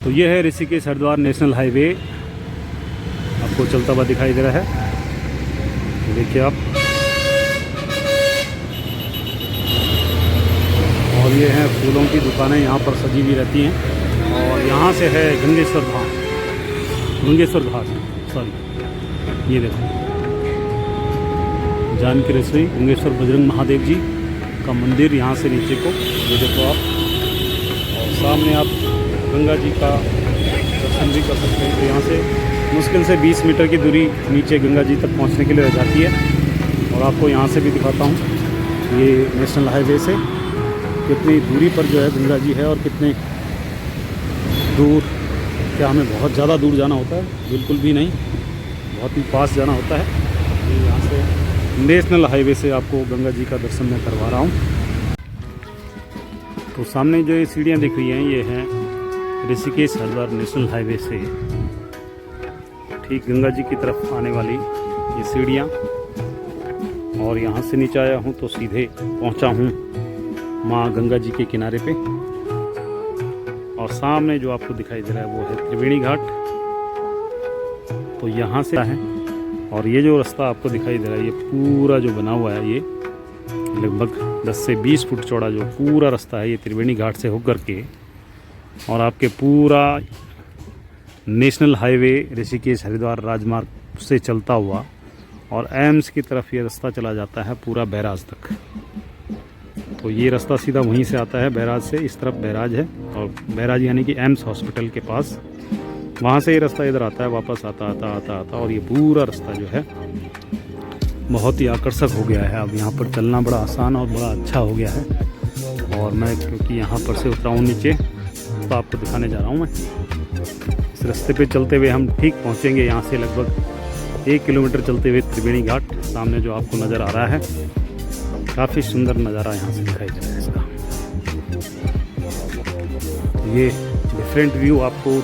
तो ये है ऋषिकेश हरिद्वार नेशनल हाईवे, आपको चलता हुआ दिखाई दे रहा है। देखिए आप, और ये हैं फूलों की दुकानें यहाँ पर सजी हुई रहती हैं। और यहाँ से है गंगेश्वर घाट, सॉरी, ये देखो जानकी रसोई गंगेश्वर बजरंग महादेव जी का मंदिर यहाँ से नीचे को, ये देखो आप। और सामने आप गंगा जी का दर्शन भी कर सकते हैं। तो यहाँ से मुश्किल से 20 मीटर की दूरी नीचे गंगा जी तक पहुँचने के लिए रह जाती है। और आपको यहाँ से भी दिखाता हूँ, ये नेशनल हाईवे से कितनी दूरी पर जो है गंगा जी है और कितने दूर, क्या हमें बहुत ज़्यादा दूर जाना होता है? बिल्कुल भी नहीं, बहुत ही पास जाना होता है। यहाँ से नेशनल हाईवे से आपको गंगा जी का दर्शन मैं करवा रहा हूँ। तो सामने जो ये सीढ़ियाँ दिख रही हैं, ये हैं ऋषिकेश हरिद्वार नेशनल हाईवे से ठीक गंगा जी की तरफ आने वाली ये सीढ़ियाँ। और यहाँ से नीचे आया हूँ तो सीधे पहुँचा हूँ माँ गंगा जी के किनारे पे। और सामने जो आपको दिखाई दे रहा है वो है त्रिवेणी घाट। तो यहाँ से है, और ये जो रास्ता आपको दिखाई दे रहा है, ये पूरा जो बना हुआ है, ये लगभग 10 से 20 फुट चौड़ा जो पूरा रास्ता है, ये त्रिवेणी घाट से होकर के और आपके पूरा नेशनल हाईवे ऋषिकेश हरिद्वार राजमार्ग से चलता हुआ और एम्स की तरफ ये रास्ता चला जाता है पूरा बैराज तक। तो ये रास्ता सीधा वहीं से आता है, बैराज से। इस तरफ बैराज है, और बैराज यानी कि एम्स हॉस्पिटल के पास, वहाँ से ये रास्ता इधर आता है, वापस आता। और ये पूरा रास्ता जो है बहुत ही आकर्षक हो गया है। अब यहाँ पर चलना बड़ा आसान और बड़ा अच्छा हो गया है। और मैं क्योंकि यहाँ पर से उतरा हूँ नीचे, तो आपको दिखाने जा रहा हूँ मैं। इस रास्ते पे चलते हुए हम ठीक पहुँचेंगे यहाँ से लगभग 1 किलोमीटर चलते हुए त्रिवेणी घाट। सामने जो आपको नज़र आ रहा है, काफ़ी सुंदर नज़ारा यहाँ से दिखाई दे रहा है इसका। ये डिफरेंट व्यू आपको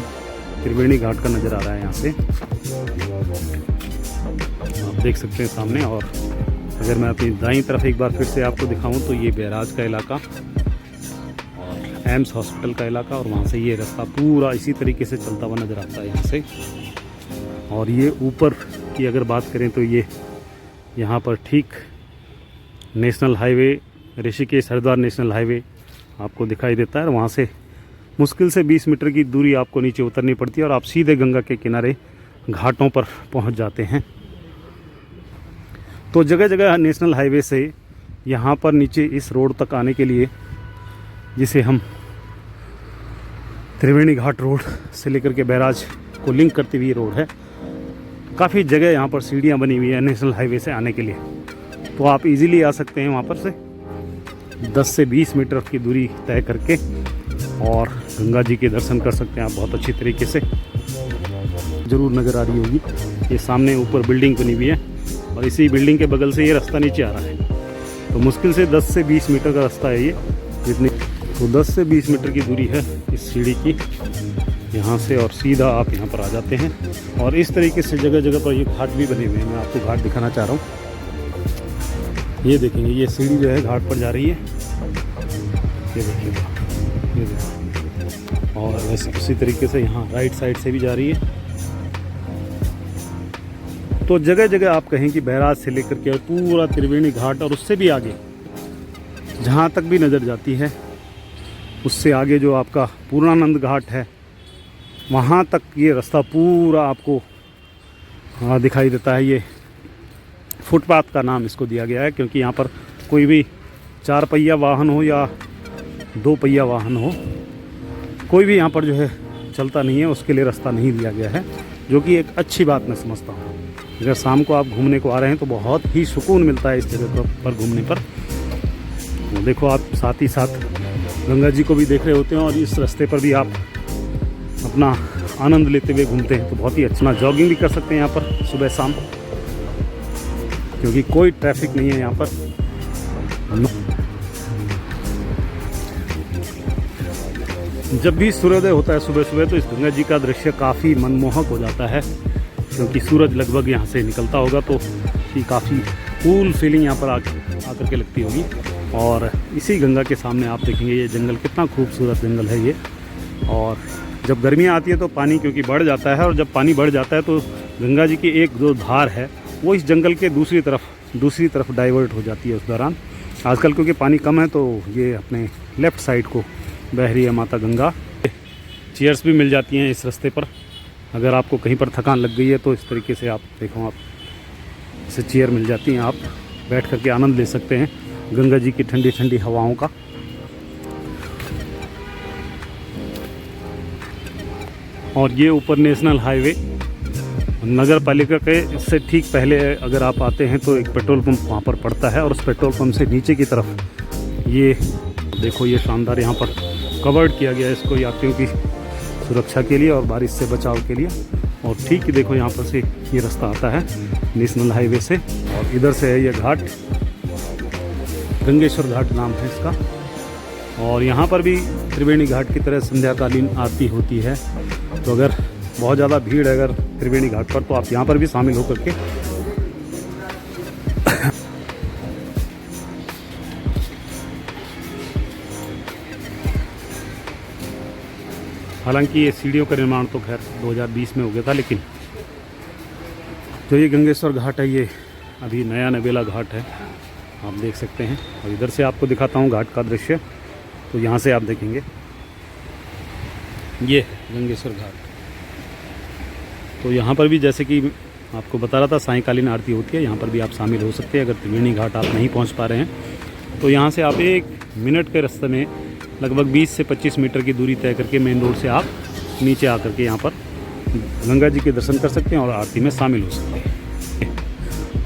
त्रिवेणी घाट का नज़र आ रहा है यहाँ से, आप देख सकते हैं सामने। और अगर मैं अपनी दाईं तरफ एक बार फिर से आपको दिखाऊं तो ये बैराज का इलाका और एम्स हॉस्पिटल का इलाका, और वहाँ से ये रास्ता पूरा इसी तरीके से चलता हुआ नज़र आता है यहाँ से। और ये ऊपर की अगर बात करें तो ये यहाँ पर ठीक national highway Rishikesh Haridwar national highway आपको दिखाई देता है। और वहाँ से मुश्किल से 20 मीटर की दूरी आपको नीचे उतरनी पड़ती है और आप सीधे गंगा के किनारे घाटों पर पहुँच जाते हैं। तो जगह जगह नेशनल हाईवे से यहाँ पर नीचे इस रोड तक आने के लिए, जिसे हम त्रिवेणी घाट रोड से लेकर के बैराज को लिंक करती हुई रोड है, काफ़ी जगह यहाँ पर सीढ़ियाँ बनी हुई है नेशनल हाईवे से आने के लिए। तो आप इजीली आ सकते हैं वहाँ पर से 10 से 20 मीटर की दूरी तय करके, और गंगा जी के दर्शन कर सकते हैं आप बहुत अच्छी तरीके से। ज़रूर नज़र आ रही होगी, ये सामने ऊपर बिल्डिंग बनी हुई है और इसी बिल्डिंग के बगल से ये रास्ता नीचे आ रहा है। तो मुश्किल से 10 से 20 मीटर का रास्ता है ये, जितनी तो 10 से 20 मीटर की दूरी है इस सीढ़ी की यहाँ से, और सीधा आप यहाँ पर आ जाते हैं। और इस तरीके से जगह जगह पर ये घाट भी बने हुए हैं। मैं आपको घाट दिखाना चाह रहा हूँ, ये देखेंगे, ये सीढ़ी जो है घाट पर जा रही है, ये देखिए, ये देखिए। और वैसे उसी तरीके से यहाँ राइट साइड से भी जा रही है। तो जगह जगह आप कहें कि बैराज से लेकर के पूरा त्रिवेणी घाट, और उससे भी आगे जहाँ तक भी नज़र जाती है, उससे आगे जो आपका पूर्णानंद घाट है, वहाँ तक ये रास्ता पूरा आपको दिखाई देता है। ये फुटपाथ का नाम इसको दिया गया है, क्योंकि यहाँ पर कोई भी 4 पहिया वाहन हो या 2 पहिया वाहन हो, कोई भी यहाँ पर जो है चलता नहीं है, उसके लिए रास्ता नहीं दिया गया है, जो कि एक अच्छी बात मैं समझता हूँ। अगर शाम को आप घूमने को आ रहे हैं तो बहुत ही सुकून मिलता है इस जगह पर घूमने पर। तो देखो, आप साथ ही साथ गंगा जी को भी देख रहे होते हैं, और इस रास्ते पर भी आप अपना आनंद लेते हुए घूमते हैं। तो बहुत ही अच्छा, जॉगिंग भी कर सकते हैं यहाँ पर सुबह शाम, क्योंकि कोई ट्रैफिक नहीं है यहाँ पर। जब भी सूर्योदय होता है सुबह सुबह, तो इस गंगा जी का दृश्य काफ़ी मनमोहक हो जाता है, क्योंकि सूरज लगभग यहाँ से निकलता होगा, तो काफ़ी कूल फीलिंग यहाँ पर आकर के लगती होगी। और इसी गंगा के सामने आप देखेंगे ये जंगल, कितना खूबसूरत जंगल है ये। और जब गर्मियाँ आती है तो पानी क्योंकि बढ़ जाता है, और जब पानी बढ़ जाता है तो गंगा जी की एक जो धार है वो इस जंगल के दूसरी तरफ डाइवर्ट हो जाती है उस दौरान। आजकल क्योंकि पानी कम है तो ये अपने लेफ़्ट साइड को बह रही है माता गंगा। चेयर्स भी मिल जाती हैं इस रास्ते पर, अगर आपको कहीं पर थकान लग गई है तो इस तरीके से आप देखो, आप इसे चेयर मिल जाती हैं, आप बैठ करके आनंद ले सकते हैं गंगा जी की ठंडी ठंडी हवाओं का। और ये ऊपर नेशनल हाईवे नगर पालिका के से ठीक पहले अगर आप आते हैं तो एक पेट्रोल पंप वहाँ पर पड़ता है, और उस पेट्रोल पंप से नीचे की तरफ ये देखो, ये शानदार यहाँ पर कवर्ड किया गया है इसको यात्रियों की सुरक्षा के लिए और बारिश से बचाव के लिए। और ठीक देखो यहाँ पर से ये रास्ता आता है नेशनल हाईवे से, और इधर से है ये घाट, गंगेश्वर घाट नाम है इसका। और यहाँ पर भी त्रिवेणी घाट की तरह संध्याकालीन आरती होती है, तो अगर बहुत ज़्यादा भीड़ है अगर त्रिवेणी घाट पर तो आप यहाँ पर भी शामिल होकर के हालांकि ये सीढ़ियों का निर्माण तो खैर 2020 में हो गया था, लेकिन जो ये गंगेश्वर घाट है ये अभी नया नवेला घाट है, आप देख सकते हैं। और इधर से आपको दिखाता हूँ घाट का दृश्य, तो यहाँ से आप देखेंगे ये गंगेश्वर घाट। तो यहाँ पर भी जैसे कि आपको बता रहा था सायंकालीन आरती होती है, यहाँ पर भी आप शामिल हो सकते हैं। अगर त्रिवेणी घाट आप नहीं पहुँच पा रहे हैं तो यहाँ से आप 1 मिनट के रास्ते में लगभग 20 से 25 मीटर की दूरी तय करके मेन रोड से आप नीचे आकर के यहाँ पर गंगा जी के दर्शन कर सकते हैं और आरती में शामिल हो सकते हैं।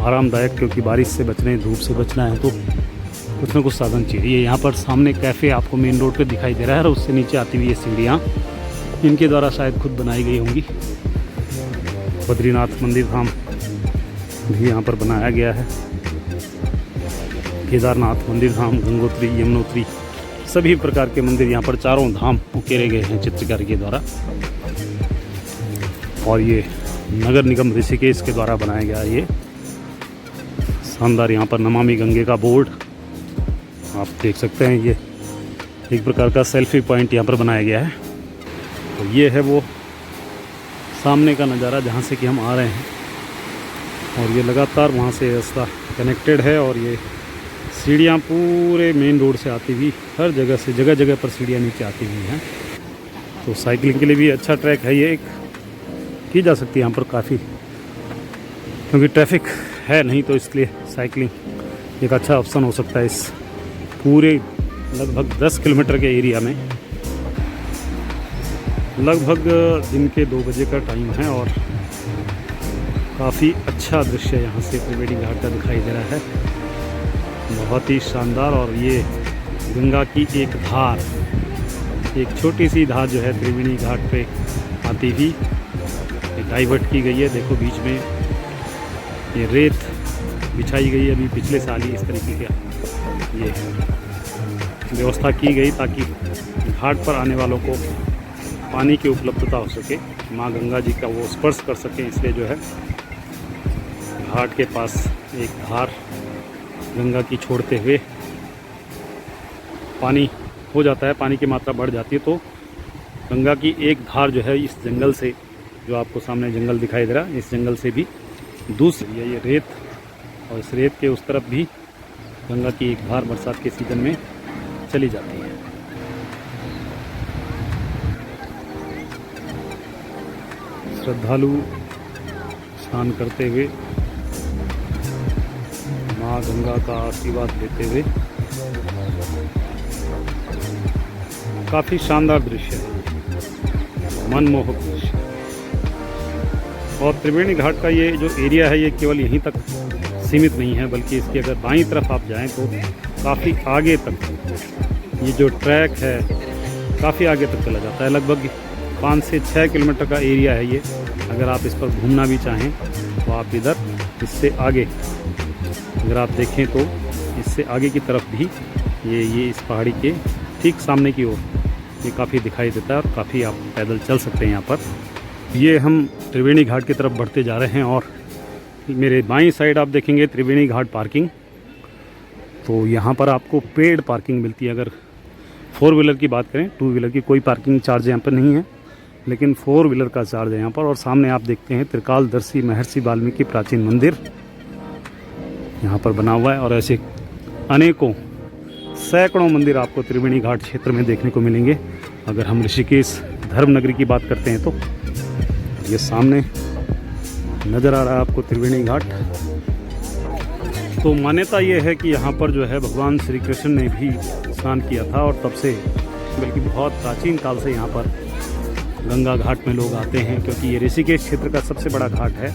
आरामदायक, क्योंकि बारिश से बचना है, धूप से बचना है तो कुछ ना कुछ साधन चाहिए। यहाँ पर सामने कैफ़े आपको मेन रोड पे दिखाई दे रहा है, और उससे नीचे आती हुई ये सीढ़ियाँ इनके द्वारा शायद खुद बनाई गई होंगी। बद्रीनाथ मंदिर धाम भी यहाँ पर बनाया गया है, केदारनाथ मंदिर धाम, गंगोत्री, यमुनोत्री, सभी प्रकार के मंदिर यहाँ पर चारों धाम उकेरे गए हैं चित्रकारी के द्वारा। और ये नगर निगम ऋषिकेश के द्वारा बनाया गया ये शानदार यहाँ पर नमामि गंगे का बोर्ड आप देख सकते हैं। ये एक प्रकार का सेल्फी पॉइंट यहाँ पर बनाया गया है। तो ये है वो सामने का नज़ारा जहाँ से कि हम आ रहे हैं, और ये लगातार वहाँ से रास्ता कनेक्टेड है। और ये सीढ़ियाँ पूरे मेन रोड से आती हुई हर जगह से जगह जगह पर सीढ़ियाँ नीचे आती हुई हैं। तो साइकिलिंग के लिए भी अच्छा ट्रैक है, ये एक की जा सकती है यहाँ पर काफ़ी, क्योंकि ट्रैफिक है नहीं, तो इसलिए साइकिलिंग एक अच्छा ऑप्शन हो सकता है इस पूरे लगभग 10 किलोमीटर के एरिया में। लगभग दिन के 2 बजे का टाइम है और काफ़ी अच्छा दृश्य यहाँ से त्रिवेणी घाट का दिखाई दे रहा है, बहुत ही शानदार। और ये गंगा की एक धार, एक छोटी सी धार जो है त्रिवेणी घाट पे आती हुई डाइवर्ट की गई है। देखो बीच में ये रेत बिछाई गई है, अभी पिछले साल ही इस तरीके का ये व्यवस्था की गई ताकि घाट पर आने वालों को पानी की उपलब्धता हो सके, माँ गंगा जी का वो स्पर्श कर सकें। इसलिए जो है घाट के पास एक धार गंगा की छोड़ते हुए पानी हो जाता है, पानी की मात्रा बढ़ जाती है, तो गंगा की एक धार जो है इस जंगल से, जो आपको सामने जंगल दिखाई दे रहा है, इस जंगल से भी दूसरी है ये रेत, और इस रेत के उस तरफ भी गंगा की एक धार बरसात के सीज़न में चली जाती है। श्रद्धालु स्नान करते हुए माँ गंगा का आशीर्वाद लेते हुए, काफ़ी शानदार दृश्य है, मनमोहक दृश्य। और त्रिवेणी घाट का ये जो एरिया है ये केवल यहीं तक सीमित नहीं है, बल्कि इसकी अगर बाईं तरफ आप जाएं तो काफ़ी आगे तक ये जो ट्रैक है काफ़ी आगे तक चला जाता है। लगभग 5 से 6 किलोमीटर का एरिया है ये। अगर आप इस पर घूमना भी चाहें तो आप इधर इससे आगे अगर आप देखें तो इससे आगे की तरफ भी ये इस पहाड़ी के ठीक सामने की ओर ये काफ़ी दिखाई देता है, और काफ़ी आप पैदल चल सकते हैं यहाँ पर। ये हम त्रिवेणी घाट की तरफ बढ़ते जा रहे हैं, और मेरे बाईं साइड आप देखेंगे त्रिवेणी घाट पार्किंग। तो यहाँ पर आपको पेड पार्किंग मिलती है। अगर 4 व्हीलर की बात करें, 2 व्हीलर की कोई पार्किंग चार्ज यहाँ पर नहीं है, लेकिन 4 व्हीलर का चार्ज है यहाँ पर। और सामने आप देखते हैं त्रिकालदर्शी महर्षि वाल्मीकि प्राचीन मंदिर यहाँ पर बना हुआ है। और ऐसे अनेकों सैकड़ों मंदिर आपको त्रिवेणी घाट क्षेत्र में देखने को मिलेंगे। अगर हम ऋषिकेश धर्म नगरी की बात करते हैं तो ये सामने नज़र आ रहा है आपको त्रिवेणी घाट। तो मान्यता ये है कि यहाँ पर जो है भगवान श्री कृष्ण ने भी स्नान किया था, और तब से, बल्कि बहुत प्राचीन काल से यहाँ पर गंगा घाट में लोग आते हैं, क्योंकि ये ऋषिकेश क्षेत्र का सबसे बड़ा घाट है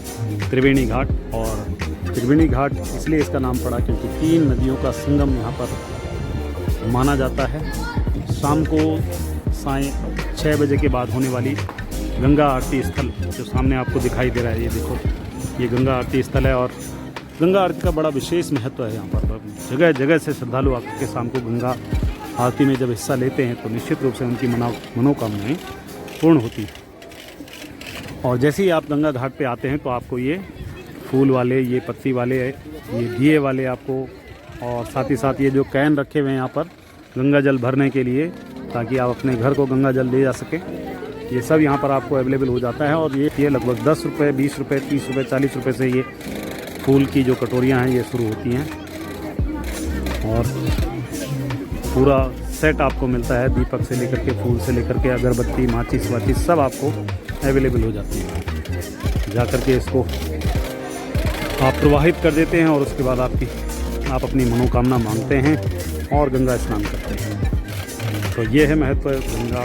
त्रिवेणी घाट। और त्रिवेणी घाट इसलिए इसका नाम पड़ा क्योंकि 3 नदियों का संगम यहाँ पर माना जाता है। शाम को साय 6 बजे के बाद होने वाली गंगा आरती स्थल जो सामने आपको दिखाई दे रहा है, ये देखो, ये गंगा आरती स्थल है। और गंगा आरती का बड़ा विशेष महत्व है यहाँ पर। जगह जगह से श्रद्धालु आकर के शाम को गंगा आरती में जब हिस्सा लेते हैं तो निश्चित रूप से उनकी मनोकामनाएं पूर्ण होती है। और जैसे ही आप गंगा घाट पे आते हैं तो आपको ये फूल वाले, ये पत्ती वाले, ये दिए वाले आपको, और साथ ही साथ ये जो कैन रखे हुए हैं यहाँ पर गंगा जल भरने के लिए, ताकि आप अपने घर को गंगा जल ले जा सकें, ये सब यहाँ पर आपको अवेलेबल हो जाता है। और ये लगभग 10 रुपये, 20 रुपये, 30 रुपये, 40 रुपये से ये फूल की जो कटोरियाँ हैं ये शुरू होती हैं। और पूरा सेट आपको मिलता है, दीपक से लेकर के, फूल से लेकर के, अगरबत्ती, माचिस वाचिस सब आपको अवेलेबल हो जाती है। जा कर के इसको आप प्रवाहित कर देते हैं और उसके बाद आप अपनी मनोकामना मांगते हैं और गंगा स्नान करते हैं। तो ये है महत्व गंगा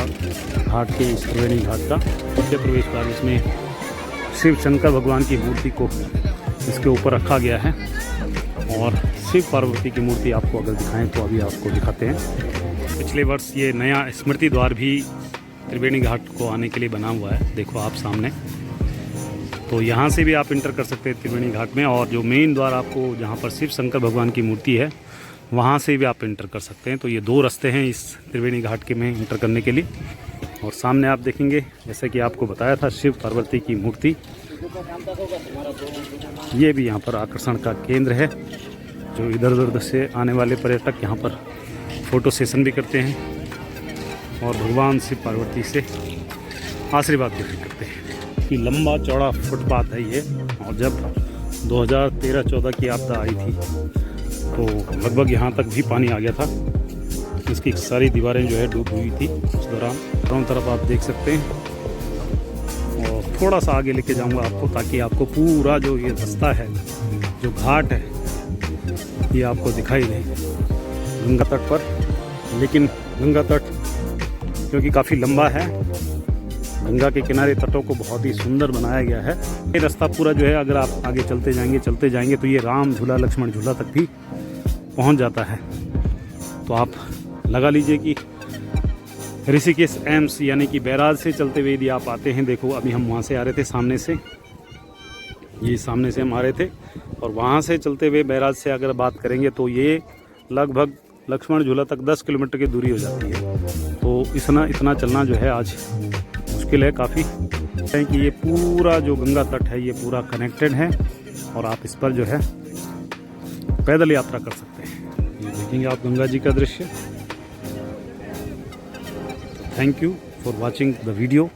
घाट के, इस त्रिवेणी घाट का। मुख्य प्रवेश द्वार, इसमें शिव शंकर भगवान की मूर्ति को इसके ऊपर रखा गया है। और शिव पार्वती की मूर्ति आपको अगर दिखाएं तो अभी आपको दिखाते हैं। पिछले वर्ष ये नया स्मृति द्वार भी त्रिवेणी घाट को आने के लिए बना हुआ है, देखो आप सामने। तो यहाँ से भी आप इंटर कर सकते हैं त्रिवेणी घाट में। और जो मेन द्वार आपको, जहाँ पर शिव शंकर भगवान की मूर्ति है, वहाँ से भी आप इंटर कर सकते हैं। तो ये 2 रास्ते हैं इस त्रिवेणी घाट के में इंटर करने के लिए। और सामने आप देखेंगे, जैसे कि आपको बताया था, शिव पार्वती की मूर्ति, ये भी यहाँ पर आकर्षण का केंद्र है। जो इधर उधर से आने वाले पर्यटक यहाँ पर फ़ोटो सेशन भी करते हैं और भगवान शिव पार्वती से आशीर्वाद भी करते हैं। कि लंबा चौड़ा फुटपाथ है ये। और जब 2013-14 की आपदा आई थी तो लगभग यहाँ तक भी पानी आ गया था। इसकी सारी दीवारें जो है डूब हुई थी उस दौरान। चारों तरफ आप देख सकते हैं। और थोड़ा सा आगे लेके जाऊंगा आपको, ताकि आपको पूरा जो ये रास्ता है, जो घाट है, ये आपको दिखाई दे गंगा तट पर। लेकिन गंगा तट क्योंकि काफ़ी लंबा है, गंगा के किनारे तटों को बहुत ही सुंदर बनाया गया है। ये रास्ता पूरा जो है, अगर आप आगे चलते जाएंगे तो ये राम झूला, लक्ष्मण झूला तक भी पहुंच जाता है। तो आप लगा लीजिए कि ऋषिकेश एम्स यानी कि बैराज से चलते हुए यदि आप आते हैं, देखो अभी हम वहाँ से आ रहे थे, सामने से, ये सामने से हम आ रहे थे, और वहाँ से चलते हुए बैराज से अगर बात करेंगे तो ये लगभग लक्ष्मण झूला तक 10 किलोमीटर की दूरी हो जाती है। तो इतना चलना जो है आज मुश्किल है काफ़ी, कि ये पूरा जो गंगा तट है ये पूरा कनेक्टेड है और आप इस पर जो है पैदल यात्रा कर सकते हैं। ये देखेंगे आप गंगा जी का दृश्य। Thank you for watching the video.